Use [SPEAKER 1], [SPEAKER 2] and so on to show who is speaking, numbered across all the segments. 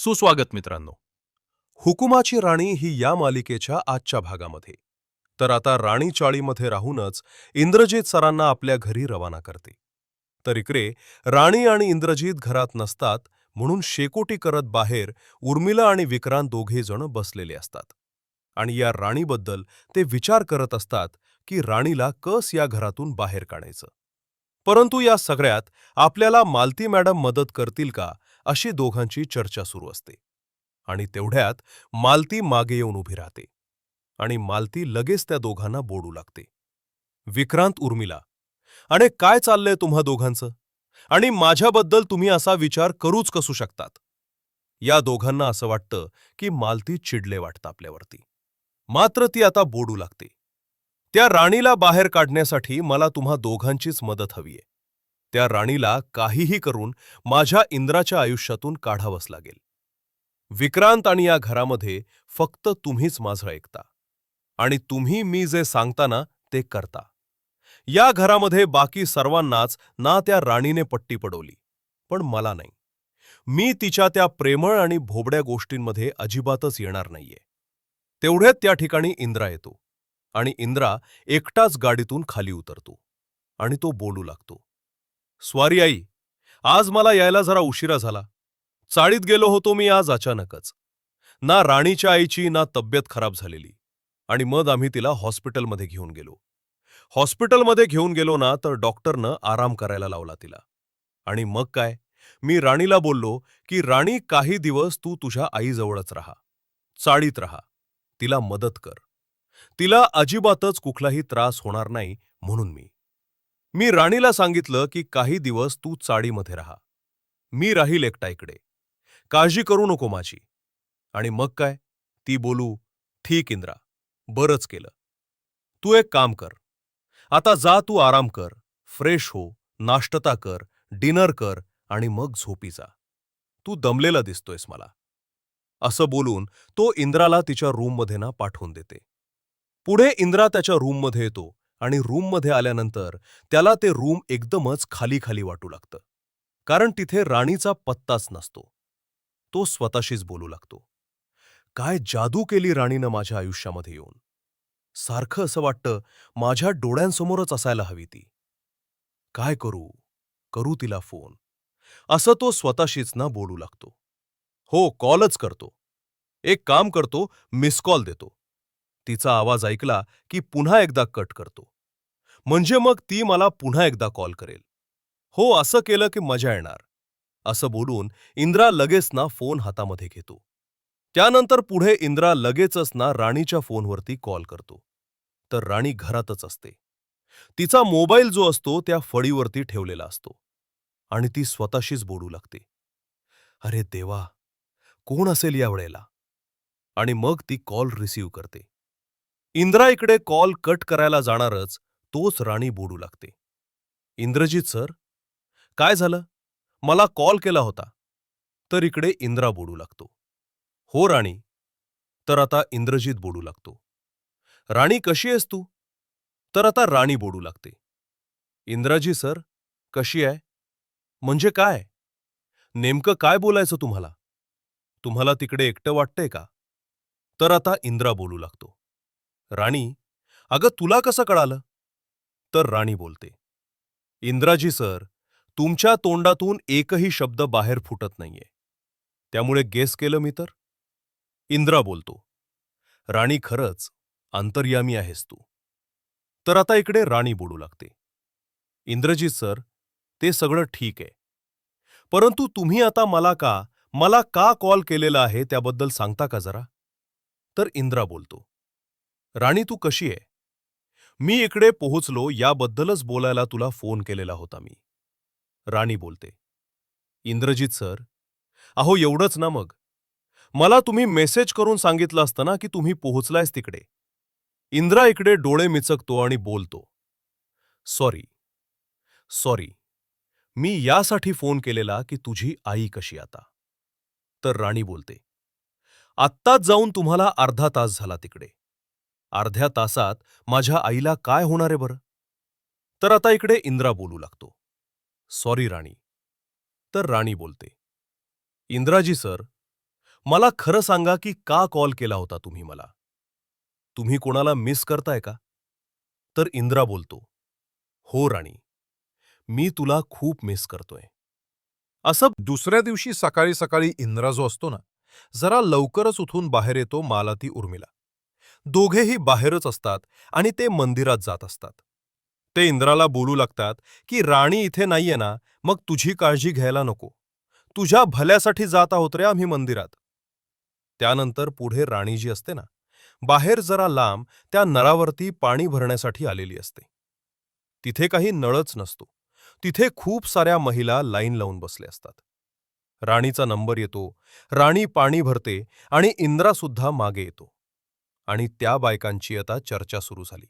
[SPEAKER 1] सुस्वागत मित्रांनो. हुकुमाची राणी ही या मालिकेच्या आजच्या भागामध्ये. तर आता राणी चाळीमध्ये राहूनच इंद्रजित सरांना आपल्या घरी रवाना करते. तर इकडे राणी आणि इंद्रजित घरात नसतात म्हणून शेकोटी करत बाहेर उर्मिला आणि विक्रांत दोघे जण बसलेले असतात. आणि या राणीबद्दल ते विचार करत असतात की राणीला कस या घरातून बाहेर काढायचं. परंतु या सगळ्यात आपल्याला मालती मॅडम मदत करतील का अशी दोघांची चर्चा सुरू असते. आणि तेवढ्यात मालती मागे येऊन उभी राहते आणि मालती लगेच त्या दोघांना बोलू लागते. विक्रांत, उर्मिला, आणि काय चाललंय तुम्हा दोघांचं? आणि माझ्याबद्दल तुम्ही असा विचार करूच कसू शकतात? या दोघांना असं वाटतं की मालती चिडले वाटतं आपल्यावरती. मात्र ती आता बोलू लागते. त्या राणीला बाहेर काढण्यासाठी मला तुम्हा दोघांचीच मदत हवीये. त्या राणीला काहीही करून माझ्या इंद्राच्या आयुष्यातून काढावंच लागेल. विक्रांत, आणि या घरामध्ये फक्त तुम्हीच माझं ऐकता आणि तुम्ही मी जे सांगता ना ते करता. या घरामध्ये बाकी सर्वांनाच ना त्या राणीने पट्टी पडवली, पण मला नाही. मी तिच्या त्या प्रेमळ आणि भोबड्या गोष्टींमध्ये अजिबातच येणार नाहीये. तेवढ्यात त्या ठिकाणी इंद्रा येतो आणि इंद्रा एकटाच गाडीतून खाली उतरतो आणि तो बोलू लागतो. स्वारी आई, आज मला यायला जरा उशिरा झाला. चाळीत गेलो होतो मी आज अचानकच. ना राणीच्या आईची ना तब्येत खराब झालेली, आणि मग आम्ही तिला हॉस्पिटलमध्ये घेऊन गेलो. हॉस्पिटलमध्ये घेऊन गेलो ना तर डॉक्टरनं आराम करायला लावला तिला. आणि मग काय, मी राणीला बोललो की राणी, काही दिवस तू तुझ्या आईजवळच राहा, चाळीत राहा, तिला मदत कर. तिला अजिबातच कुठलाही त्रास होणार नाही म्हणून मी राणीला सांगितलं की काही दिवस तू चाळीमध्ये राहा. मी राहील एकटा इकडे. काळजी करू नको माझी. आणि मग काय, ती बोलू, ठीक इंद्रा, बरंच केलं. तू एक काम कर, आता जा तू आराम कर, फ्रेश हो, नाश्ता कर, डिनर कर आणि मग झोपी जा. तू दमलेला दिसतोयस मला. असं बोलून तो इंद्राला तिच्या रूममध्ये ना पाठवून देते. पुढे इंद्रा त्याच्या रूममध्ये येतो आणि रूममध्ये आल्यानंतर त्याला ते रूम एकदमच खाली खाली वाटू लागतं. कारण तिथे राणीचा पत्ताच नसतो. तो स्वतःशीच बोलू लागतो. काय जादू केली राणीनं माझ्या आयुष्यामध्ये येऊन. सारखं असं वाटतं माझ्या डोळ्यांसमोरच असायला हवी ती. काय करू, करू तिला फोन, असं तो स्वतःशीच ना बोलू लागतो. हो, कॉलच करतो. एक काम करतो, मिस कॉल देतो. तिचा आवाज ऐकला की पुन्हा एकदा कट करतो. म्हणजे मग ती मला पुन्हा एकदा कॉल करेल. हो, असं केलं की मजा येणार. असं बोलून इंद्रा लगेच ना फोन हातामध्ये घेतो. त्यानंतर पुढे इंद्रा लगेचच ना राणीच्या फोनवरती कॉल करतो. तर राणी घरातच असते. तिचा मोबाईल जो असतो त्या फळीवरती ठेवलेला असतो. आणि ती स्वतःशीच बोलू लागते. अरे देवा, कोण असेल या वेळेला? आणि मग ती कॉल रिसीव्ह करते. इंद्रा इकडे कॉल कट करायला जाणारच तोच राणी बोलू लागते. इंद्रजीत सर, काय झालं? मला कॉल केला होता. तर इकडे इंद्रा बोलू लागतो. हो राणी. तर आता इंद्रजीत बोलू लागतो. राणी, कशी आहेस तू? तर आता राणी बोलू लागते. इंद्राजी सर, कशी आहे? म्हणजे काय? नेमकं काय बोलायचं तुम्हाला? तुम्हाला तिकडे एकटं वाटतंय का? तर आता इंद्रा बोलू लागतो. राणी, अगं तुला कसं कळालं? तर राणी बोलते. इंद्राजी सर, तुमच्या तोंडातून एकही शब्द बाहेर फुटत नाहीये. त्यामुळे गेस केलं मी तर? इंद्रा बोलतो. राणी, खरंच अंतर्यामी आहेस तू. तर आता इकडे राणी बोलू लागते. इंद्रजीत सर, ते सगळं ठीक आहे. परंतु तुम्ही आता मला का कॉल केलेला आहे त्याबद्दल सांगता का जरा? तर इंद्रा बोलतो. राणी, तू कशी आहे? मी इकडे पोहोचलो याबद्दलच बोलायला तुला फोन केलेला होता मी. राणी बोलते. इंद्रजीत सर, अहो एवढंच ना मग. मला तुम्ही मेसेज करून सांगितलं असतं ना की तुम्ही पोहोचलायस तिकडे. इंद्रा इकडे डोळे मिचकतो आणि बोलतो. Sorry, sorry. मी यासाठी फोन केलेला की तुझी आई कशी आता? तर राणी बोलते. आत्ताच जाऊन तुम्हाला अर्धा तास झाला तिकडे. अर्ध्या तासात माझ्या आईला काय होणार आहे बरं? तर आता इकडे इंद्रा बोलू लागतो. सॉरी राणी. तर राणी बोलते. इंद्राजी सर, मला खरं सांगा की का कॉल केला होता तुम्ही मला? तुम्ही कोणाला मिस करताय का? तर इंद्रा बोलतो, हो राणी, मी तुला खूप मिस करतोय.
[SPEAKER 2] असं दुसऱ्या दिवशी सकाळी सकाळी इंद्रा जो असतो ना, जरा लवकरच उठून बाहेर येतो मालती उर्मिला.
[SPEAKER 1] दोघेही बाहेरच असतात आणि ते मंदिरात जात असतात. ते इंद्राला बोलू लागतात की राणी इथे नाहीये ना, मग तुझी काळजी घ्यायला नको. तुझ्या भल्यासाठी जात आहोत रे आम्ही मंदिरात. त्यानंतर पुढे राणी जी असते ना, बाहेर जरा लांब त्या नळावरती पाणी भरण्यासाठी आलेली असते. तिथे काही नळच नसतो. तिथे खूप साऱ्या महिला लाईन लावून बसले असतात. राणीचा नंबर येतो, राणी पाणी भरते आणि इंद्रा सुद्धा मागे येतो. आणि त्या बायकांची आता चर्चा सुरू झाली.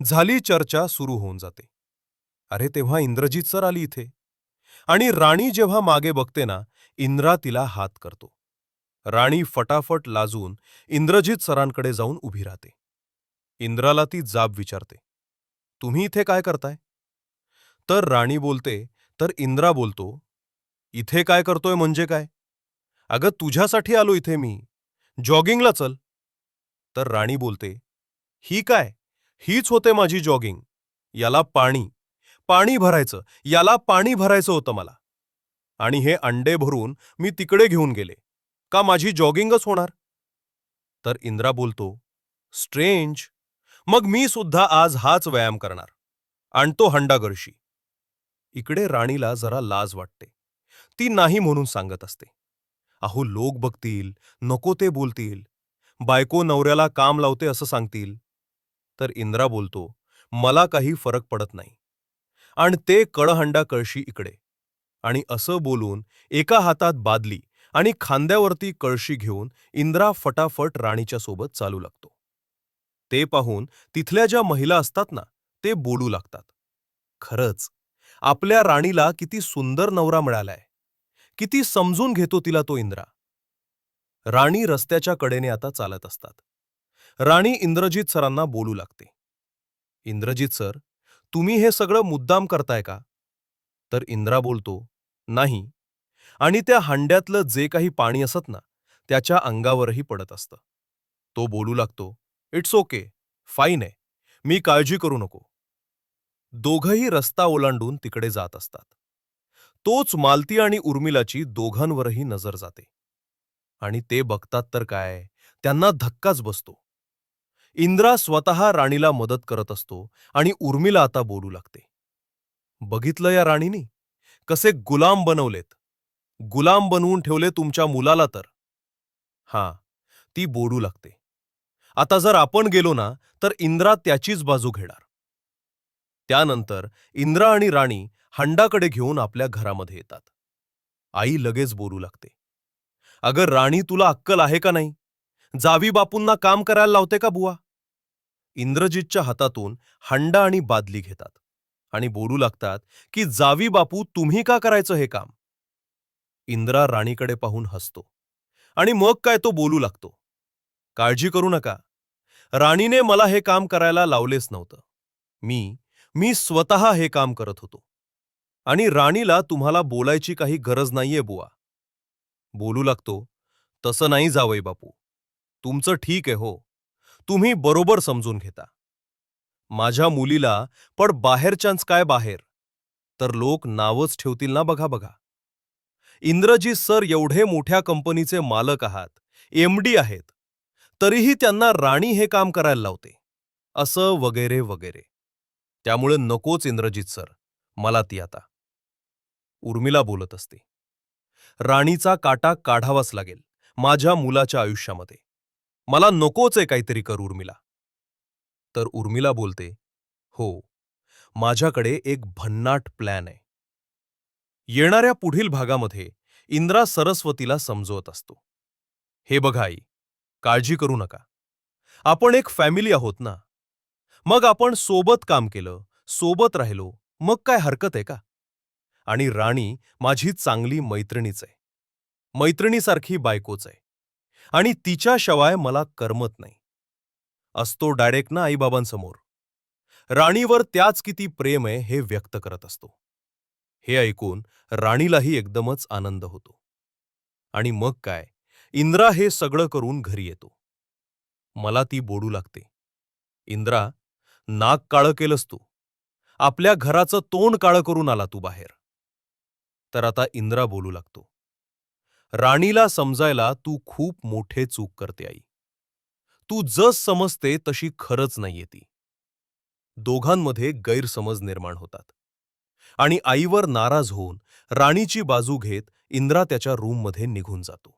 [SPEAKER 1] झाली चर्चा सुरू होऊन जाते. अरे तेव्हा इंद्रजीत सर आली इथे. आणि राणी जेव्हा मागे बघते ना, इंद्रा तिला हात करतो. राणी फटाफट लाजून इंद्रजीत सरांकडे जाऊन उभी राहते. इंद्राला ती जाब विचारते, तुम्ही इथे काय करताय? तर राणी बोलते, तर इंद्रा बोलतो, इथे काय करतोय म्हणजे काय? अगं तुझ्यासाठी आलो इथे मी. जॉगिंगला चल. तर राणी बोलते, ही काय? हीच होते माझी जॉगिंग. याला पाणी, पाणी भरायचं, याला पाणी भरायचं होतं मला. आणि हे अंडे भरून मी तिकडे घेऊन गेले. का माझी जॉगिंगच होणार? तर इंद्रा बोलतो, स्ट्रेंज. मग मी सुद्धा आज हाच व्यायाम करणार. आणतो हंडागर्शी. इकडे राणीला जरा लाज वाटते. ती नाही म्हणून सांगत असते. अहो लोक बघतील, नको ते बोलतील. बायको नवऱ्याला काम लावते असं सांगतील. तर इंद्रा बोलतो, मला काही फरक पडत नाही. आणि ते कळहंडा कळशी इकडे. आणि असं बोलून एका हातात बादली आणि खांद्यावरती कळशी घेऊन इंद्रा फटाफट राणीच्या सोबत चालू लागतो. ते पाहून तिथल्या ज्या महिला असतात ना, ते बोलू लागतात. खरंच, आपल्या राणीला किती सुंदर नवरा मिळालाय. किती समजून घेतो तिला तो इंद्रा. राणी रस्त्याच्या कडेने आता चालत असतात. राणी इंद्रजीत सरांना बोलू लागते. इंद्रजीत सर, तुम्ही हे सगळं मुद्दाम करताय का? तर इंद्रा बोलतो, नाही. आणि त्या हंड्यातलं जे काही पाणी असत ना, त्याच्या अंगावरही पडत असतं. तो बोलू लागतो, इट्स ओके, फाईन आहे. मी काळजी करू नको. दोघंही रस्ता ओलांडून तिकडे जात असतात. तोच मालती आणि उर्मिलाची दोघांवरही नजर जाते. आणि ते बघतात तर काय, त्यांना धक्काच बसतो. इंद्रा स्वतः राणीला मदत करत असतो आणि उर्मिला आता बोलू लागते. बघितलं या राणीनी? कसे गुलाम बनवलेत. गुलाम बनवून ठेवले तुमच्या मुलाला तर. हां, ती बोलू लागते. आता जर आपण गेलो ना, तर इंद्रा त्याचीच बाजू घेणार. त्यानंतर इंद्रा आणि राणी हंडाकडे घेऊन आपल्या घरामध्ये येतात. आई लगेच बोलू लागते. अगं राणी, तुला अक्कल आहे का नाही? जावी बापूंना काम करायला लावते का बुवा? इंद्रजीतच्या हातातून हंडा आणि बादली घेतात आणि बोलू लागतात की जावी बापू, तुम्ही का करायचं हे काम? इंद्रा राणीकडे पाहून हसतो आणि मग काय तो बोलू लागतो. काळजी करू नका. राणीने मला हे काम करायला लावलेच नव्हतं. मी मी स्वतः हे काम करत होतो. आणि राणीला तुम्हाला बोलायची काही गरज नाहीये बुवा. बोलू लागतो, तसं नाही जावई बापू. तुमचं ठीक आहे हो. तुम्ही बरोबर समजून घेता. माझ्या मुलीला पण बाहेरच्यांच काय बाहेर, तर लोक नावच ठेवतील ना बघा बघा. इंद्रजी सर एवढे मोठ्या कंपनीचे मालक आहात, एमडी आहेत. तरीही त्यांना राणी हे काम करायला लावते. असं वगैरे वगैरे. त्यामुळे नकोच इंद्रजीत सर, मला ती आता. उर्मिला बोलत असते. राणीचा काटा काढावाच लागेल माझ्या मुलाच्या आयुष्यामध्ये. मला नकोच आहे काहीतरी कर उर्मिला. तर उर्मिला बोलते, हो, माझ्याकडे एक भन्नाट प्लॅन आहे. येणाऱ्या पुढील भागामध्ये इंद्रा सरस्वतीला समजवत असतो. हे बघा आई, काळजी करू नका. आपण एक फॅमिली आहोत ना. मग आपण सोबत काम केलं, सोबत राहिलो, मग काय हरकत आहे का? आणि राणी माझी चांगली मैत्रिणीच आहे. मैत्रिणीसारखी बायकोच आहे. आणि तिच्याशिवाय मला करमत नाही. असतो डायरेक्ट ना आईबाबांसमोर. राणीवर त्याच किती प्रेम आहे हे व्यक्त करत असतो. हे ऐकून राणीलाही एकदमच आनंद होतो. आणि मग काय, इंद्रा हे सगळं करून घरी येतो. मला ती बोलू लागते, इंद्रा, नाक काळं केलंस तू. आपल्या घराचं तोंड काळं करून आला तू बाहेर. तर आता इंद्रा बोलू लागतो, राणीला समजायला तू खूप मोठे चूक करते आई. तू जस समजते तशी खरंच नाहीये ती. दोघांमध्ये गैरसमज निर्माण होतात आणि आईवर नाराज होऊन राणीची बाजू घेत इंद्रा त्याच्या रूममध्ये निघून जातो.